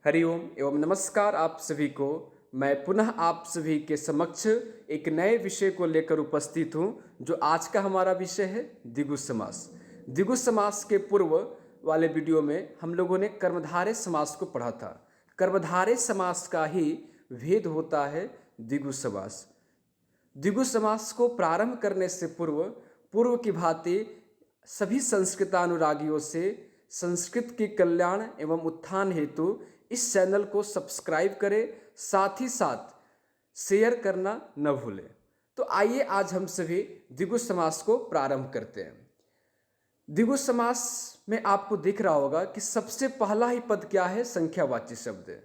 हरिओम एवं नमस्कार आप सभी को। मैं पुनः आप सभी के समक्ष एक नए विषय को लेकर उपस्थित हूँ, जो आज का हमारा विषय है द्विगु समास। द्विगु समास के पूर्व वाले वीडियो में हम लोगों ने कर्मधारय समास को पढ़ा था। कर्मधारय समास का ही भेद होता है द्विगु समास। द्विगु समास को प्रारंभ करने से पूर्व की भांति सभी संस्कृतानुरागियों से संस्कृत के कल्याण एवं उत्थान हेतु इस चैनल को सब्सक्राइब करें, साथ ही साथ शेयर करना न भूलें। तो आइए आज हम सभी द्विगु समास को प्रारंभ करते हैं। द्विगु समास में आपको दिख रहा होगा कि सबसे पहला ही पद क्या है, संख्यावाची शब्द है।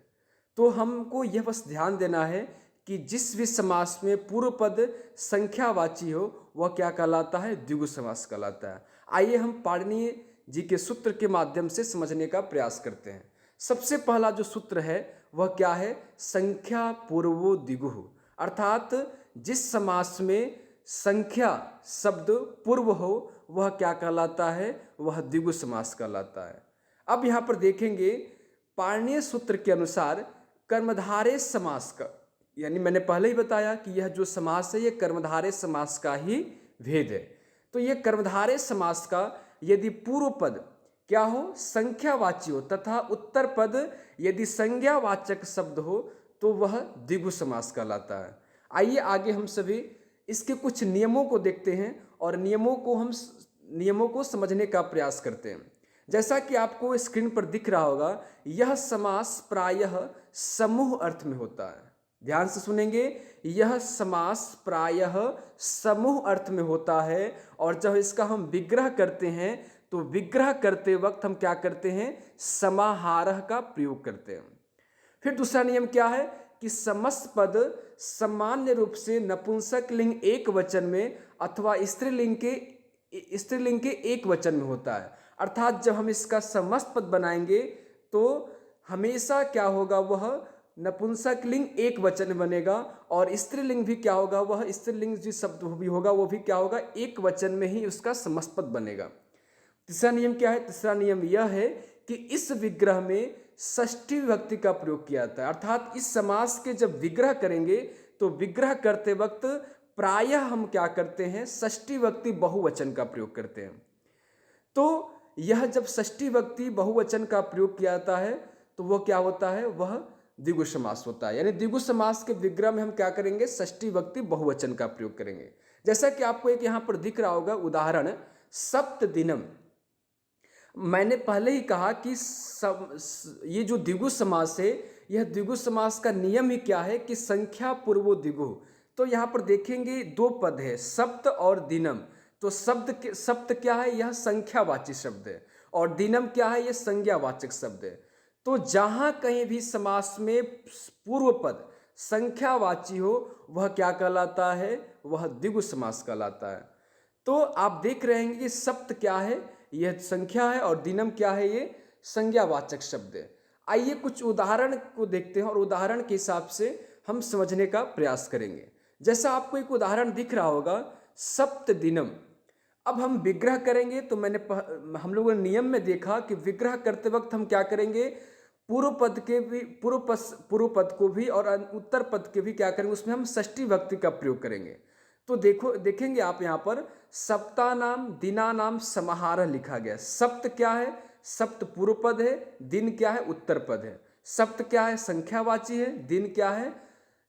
तो हमको यह बस ध्यान देना है कि जिस भी समास में पूर्व पद संख्यावाची हो वह क्या कहलाता है, द्विगु समास कहलाता है। आइए हम पाणिनि जी के सूत्र के माध्यम से समझने का प्रयास करते हैं। सबसे पहला जो सूत्र है वह क्या है, संख्या पूर्वो द्विगुः, अर्थात जिस समास में संख्या शब्द पूर्व हो वह क्या कहलाता है, वह द्विगु समास कहलाता है। अब यहाँ पर देखेंगे पाणिनीय सूत्र के अनुसार कर्मधारय समास का, यानी मैंने पहले ही बताया कि यह जो समास है यह कर्मधारय समास का ही भेद है। तो यह कर्मधारय समास का यदि पूर्व पद क्या हो, संख्यावाची हो, तथा उत्तर पद यदि संज्ञावाचक शब्द हो तो वह द्विगु समास कहलाता है। आइए आगे हम सभी इसके कुछ नियमों को देखते हैं और नियमों को समझने का प्रयास करते हैं। जैसा कि आपको स्क्रीन पर दिख रहा होगा, यह समास प्रायः समूह अर्थ में होता है। ध्यान से सुनेंगे, यह समास प्रायः समूह अर्थ में होता है और जब इसका हम विग्रह करते हैं तो विग्रह करते वक्त हम क्या करते हैं, समाहारः का प्रयोग करते हैं। फिर दूसरा नियम क्या है कि समस्त पद सामान्य रूप से नपुंसक लिंग एक वचन में अथवा स्त्रीलिंग के एक वचन में होता है। अर्थात जब हम इसका समस्त पद बनाएंगे तो हमेशा क्या होगा, वह नपुंसक लिंग एक वचन में बनेगा और स्त्रीलिंग भी क्या होगा, वह स्त्रीलिंग जो शब्द भी होगा वो भी क्या होगा, एक वचन में ही उसका समस्त पद बनेगा। तीसरा नियम क्या है, तीसरा नियम यह है कि इस विग्रह में षष्ठी विभक्ति का प्रयोग किया जाता है। अर्थात इस समास के जब विग्रह करेंगे तो विग्रह करते वक्त प्रायः हम क्या करते हैं, षष्ठी विभक्ति बहुवचन का प्रयोग करते हैं। तो यह जब षष्ठी विभक्ति बहुवचन का प्रयोग किया जाता है तो वह क्या होता है, वह द्विगु समास होता है। यानी द्विगु समास के विग्रह में हम क्या करेंगे, षष्ठी विभक्ति बहुवचन का प्रयोग करेंगे। जैसा कि आपको एक यहाँ पर दिख रहा होगा उदाहरण, सप्त दिनम। मैंने पहले ही कहा कि ये जो द्विगु समास है, यह द्विगु समास का नियम ही क्या है कि संख्या पूर्वो द्विगु। तो यहाँ पर देखेंगे दो पद है, सप्त और दिनम। तो सप्त क्या है, यह संख्यावाची शब्द है और दिनम क्या है, यह संज्ञावाचक शब्द है। तो जहां कहीं भी समास में पूर्व पद संख्यावाची हो वह क्या कहलाता है, वह द्विगु समास कहलाता है। तो आप देख रहे हैं कि सप्त क्या है, यह संख्या है और दिनम क्या है, ये संज्ञावाचक शब्द है। आइए कुछ उदाहरण को देखते हैं और उदाहरण के हिसाब से हम समझने का प्रयास करेंगे। जैसा आपको एक उदाहरण दिख रहा होगा, सप्त दिनम। अब हम विग्रह करेंगे तो हम लोगों ने नियम में देखा कि विग्रह करते वक्त हम क्या करेंगे, पूर्व पद को भी और उत्तर पद के भी क्या करेंगे, उसमें हम षष्ठी विभक्ति का प्रयोग करेंगे। तो देखेंगे आप यहाँ पर सप्तानाम दिनानाम समाहारः लिखा गया। सप्त क्या है, सप्त पूर्व पद है, दिन क्या है, उत्तर पद है। सप्त क्या है, संख्यावाची है, दिन क्या है,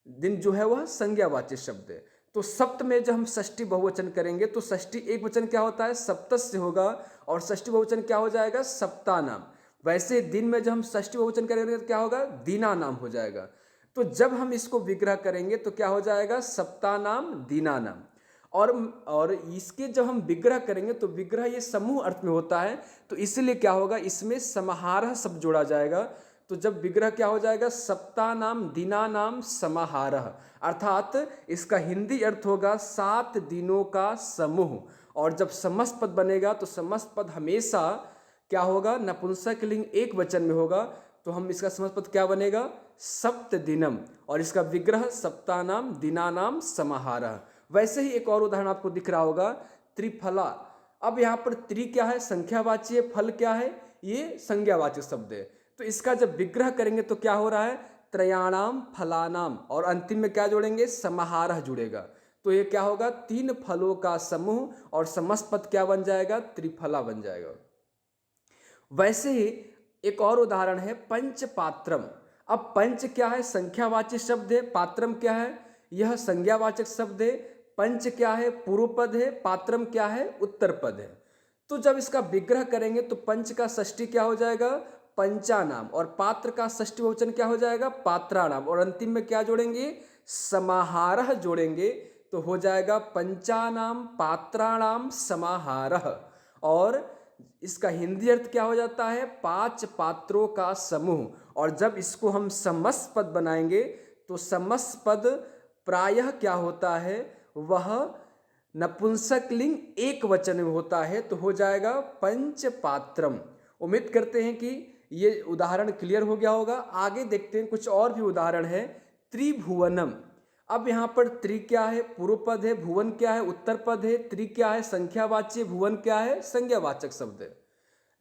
दिन जो है वह संज्ञावाची शब्द है। तो सप्त में जब हम षष्ठी बहुवचन करेंगे तो षष्ठी एक वचन क्या होता है, सप्तस्य होगा और षष्ठी बहुवचन क्या हो जाएगा, सप्तानाम। वैसे दिन में जब हम षष्ठी बहुवचन करेंगे तो क्या होगा, दीनानाम हो जाएगा। तो जब हम इसको विग्रह करेंगे तो क्या हो जाएगा, सप्तानाम दीनानाम। और इसके जब हम विग्रह करेंगे तो विग्रह ये समूह अर्थ में होता है, तो इसलिए क्या होगा, इसमें समाहारः शब्द जोड़ा जाएगा। तो जब विग्रह क्या हो जाएगा, सप्तानाम दिनानाम समाहारः, अर्थात इसका हिंदी अर्थ होगा 7 दिनों का समूह। और जब समस्त पद बनेगा तो समस्त पद हमेशा क्या होगा, नपुंसक लिंग एक वचन में होगा। तो हम इसका समस्त पद क्या बनेगा, सप्त दिनम, और इसका विग्रह सप्तानाम दिनानाम समाहारः। वैसे ही एक और उदाहरण आपको दिख रहा होगा, त्रिफला। अब यहाँ पर त्रि क्या है, संख्यावाची है, फल क्या है, ये संज्ञावाची शब्द है। तो इसका जब विग्रह करेंगे तो क्या हो रहा है, त्रयाणाम फलानाम, और अंतिम में क्या जोड़ेंगे, समाहारः जुड़ेगा। तो ये क्या होगा, तीन फलों का समूह, और समस्त पद क्या बन जाएगा, त्रिफला बन जाएगा। वैसे ही एक और उदाहरण है पंचपात्रम। अब पंच क्या है, संख्यावाची शब्द है, पात्रम क्या है, यह संज्ञावाचक शब्द है। पंच क्या है, पूर्व पद है, पात्रम क्या है, उत्तर पद है। तो जब इसका विग्रह करेंगे तो पंच का षष्ठी क्या हो जाएगा, पंचानाम, और पात्र का षष्ठी बहुवचन क्या हो जाएगा, पात्राणाम, और अंतिम में क्या जोड़ेंगे, समाहारः जोड़ेंगे, तो हो जाएगा पंचानाम पात्राणाम समाहारः। और इसका हिंदी अर्थ क्या हो जाता है, पांच पात्रों का समूह। और जब इसको हम समस्त पद बनाएंगे तो समस्त पद प्रायः क्या होता है, वह नपुंसक लिंग एक वचन में होता है, तो हो जाएगा पंचपात्रम। उम्मीद करते हैं कि ये उदाहरण क्लियर हो गया होगा। आगे देखते हैं, कुछ और भी उदाहरण है। त्रिभुवनम। अब यहाँ पर त्रि क्या है, पूर्व पद है, भुवन क्या है, उत्तर पद है, त्रि क्या है, संख्यावाची, भुवन क्या है, संज्ञावाचक शब्द है।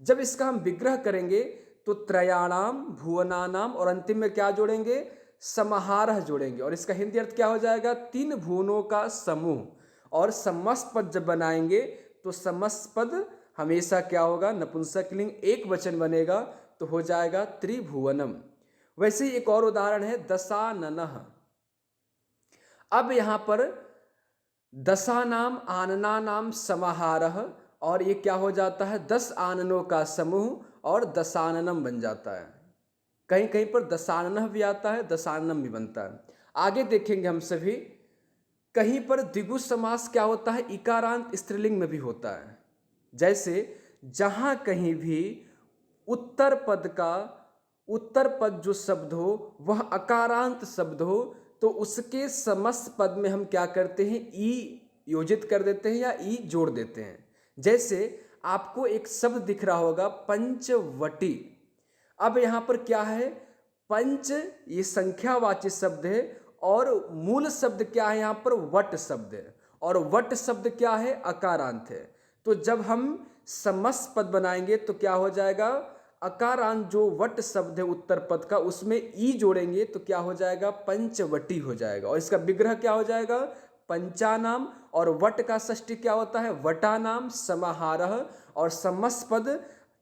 जब इसका हम विग्रह करेंगे तो त्रयाणाम भुवनानाम, और अंतिम में क्या जोड़ेंगे, समाहारः जोड़ेंगे, और इसका हिंदी अर्थ क्या हो जाएगा, तीन भुवनों का समूह। और समस्त पद जब बनाएंगे तो समस्त पद हमेशा क्या होगा, नपुंसकलिंग एक वचन बनेगा, तो हो जाएगा त्रिभुवनम। वैसे ही एक और उदाहरण है दशाननः। अब यहाँ पर दशानाम आननानाम समाहारः, और ये क्या हो जाता है, 10 आननों का समूह, और दशाननम बन जाता है। कहीं कहीं पर दशाननः भी आता है, दशाननम भी बनता है। आगे देखेंगे हम सभी। कहीं पर द्विगु समास क्या होता है, इकारांत स्त्रीलिंग में भी होता है। जैसे जहां कहीं भी उत्तर पद जो शब्द हो वह अकारांत शब्द हो, तो उसके समस्त पद में हम क्या करते हैं, ई योजित कर देते हैं या ई जोड़ देते हैं। जैसे आपको एक शब्द दिख रहा होगा पंचवटी। अब यहाँ पर क्या है, पंच ये संख्यावाची शब्द है, और मूल शब्द क्या है, यहाँ पर वट शब्द है, और वट शब्द क्या है, अकारांत है। तो जब हम समस्त पद बनाएंगे तो क्या हो जाएगा, अकारांत जो वट शब्द है उत्तर पद का, उसमें ई जोड़ेंगे तो क्या हो जाएगा, पंचवटी हो जाएगा। और इसका विग्रह क्या हो जाएगा, पंचानाम, और वट का षष्ठी क्या होता है, वटानाम समाहारः। और समस्त पद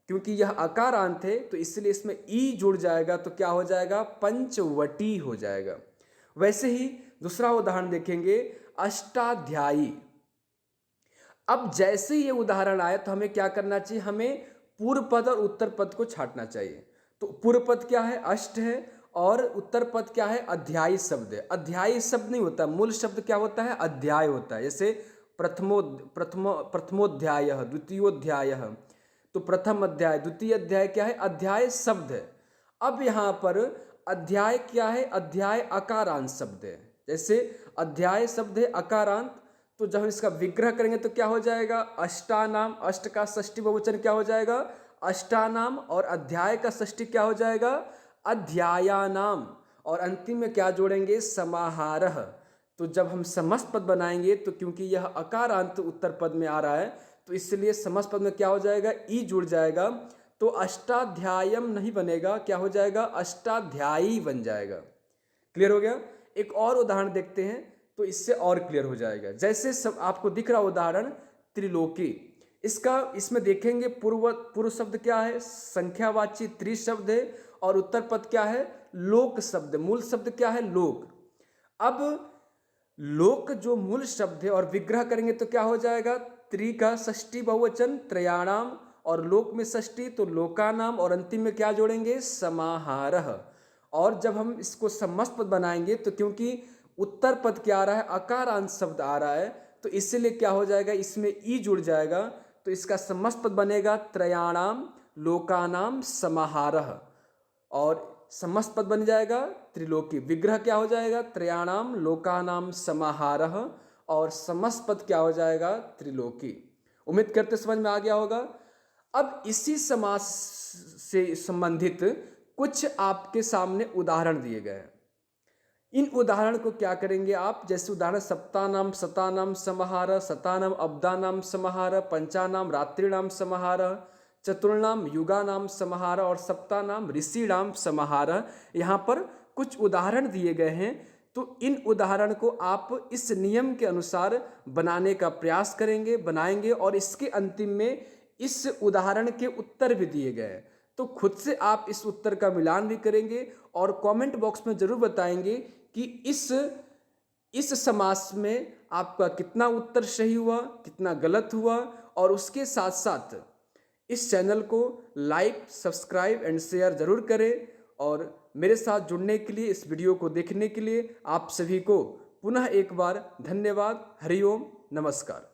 क्योंकि यह अकारांत है तो इसलिए इसमें ई जुड़ जाएगा, तो क्या हो जाएगा, पंचवटी हो जाएगा। वैसे ही दूसरा उदाहरण देखेंगे अष्टाध्यायी। अब जैसे ये उदाहरण आए तो हमें क्या करना चाहिए, हमें पूर्व पद और उत्तर पद को छांटना चाहिए। तो पूर्व पद क्या है, अष्ट है, और उत्तर पद क्या है, अध्यायी शब्द है। अध्यायी शब्द नहीं होता, मूल शब्द क्या होता है, अध्याय होता है। जैसे प्रथमोध्याय, द्वितीयोध्याय, तो प्रथम अध्याय, द्वितीय अध्याय क्या है, अध्याय शब्द है। अब यहाँ पर अध्याय क्या है, अध्याय अकारांत शब्द है। जैसे अध्याय शब्द है अकारांत, तो जब हम इसका विग्रह करेंगे तो क्या हो जाएगा, अष्टानाम, अष्ट का षष्ठी बहुवचन क्या हो जाएगा, अष्टानाम, और अध्याय का षष्ठी क्या हो जाएगा, अध्यायानाम, और अंतिम में क्या जोड़ेंगे, समाहारः। तो जब हम समस्त पद बनाएंगे तो क्योंकि यह अकारांत उत्तर पद में आ रहा है तो इसलिए समस्त पद में क्या हो जाएगा, ई जुड़ जाएगा, तो अष्टाध्यायम नहीं बनेगा, क्या हो जाएगा, अष्टाध्यायी बन जाएगा। क्लियर हो गया। एक और उदाहरण देखते हैं तो इससे और क्लियर हो जाएगा। जैसे सब आपको दिख रहा उदाहरण त्रिलोकी, इसमें देखेंगे पूर्व शब्द क्या है, संख्यावाची त्रि शब्द है, और उत्तर पद क्या है, लोक शब्द, मूल शब्द क्या है, लोक। अब लोक जो मूल शब्द है और विग्रह करेंगे तो क्या हो जाएगा, त्रि का षष्ठी बहुवचन त्रयाणाम, और लोक में षष्ठी तो लोकानाम, और अंतिम में क्या जोड़ेंगे, समाहारः। और जब हम इसको समस्त पद बनाएंगे तो क्योंकि उत्तर पद क्या आ रहा है, अकारांत शब्द आ रहा है, तो इसलिए क्या हो जाएगा, इसमें ई जुड़ जाएगा, तो इसका समस्त पद बनेगा त्रयाणाम लोकानाम समाहारः, और समस्त पद बन जाएगा त्रिलोकी। विग्रह क्या हो जाएगा, त्रयाणाम लोकानाम समाहारः, और समस्त पद क्या हो जाएगा, त्रिलोकी। उम्मीद करते समझ में आ गया होगा। अब इसी समास से संबंधित कुछ आपके सामने उदाहरण दिए गए हैं। इन उदाहरण को क्या करेंगे आप, जैसे उदाहरण सप्तानाम शतानाम समाहारः, शतानाम अब्दानाम समाहारः, पंचानाम रात्रिणाम समाहारः, चतुर्णाम युगानाम समाहार और सप्तानाम ऋषिणाम समाहार। यहाँ पर कुछ उदाहरण दिए गए हैं, तो इन उदाहरण को आप इस नियम के अनुसार बनाने का प्रयास करेंगे, बनाएंगे, और इसके अंतिम में इस उदाहरण के उत्तर भी दिए गए हैं। तो खुद से आप इस उत्तर का मिलान भी करेंगे और कमेंट बॉक्स में जरूर बताएंगे कि इस समास में आपका कितना उत्तर सही हुआ, कितना गलत हुआ। और उसके साथ साथ इस चैनल को लाइक, सब्सक्राइब एंड शेयर जरूर करें। और मेरे साथ जुड़ने के लिए, इस वीडियो को देखने के लिए आप सभी को पुनः एक बार धन्यवाद। हरिओम, नमस्कार।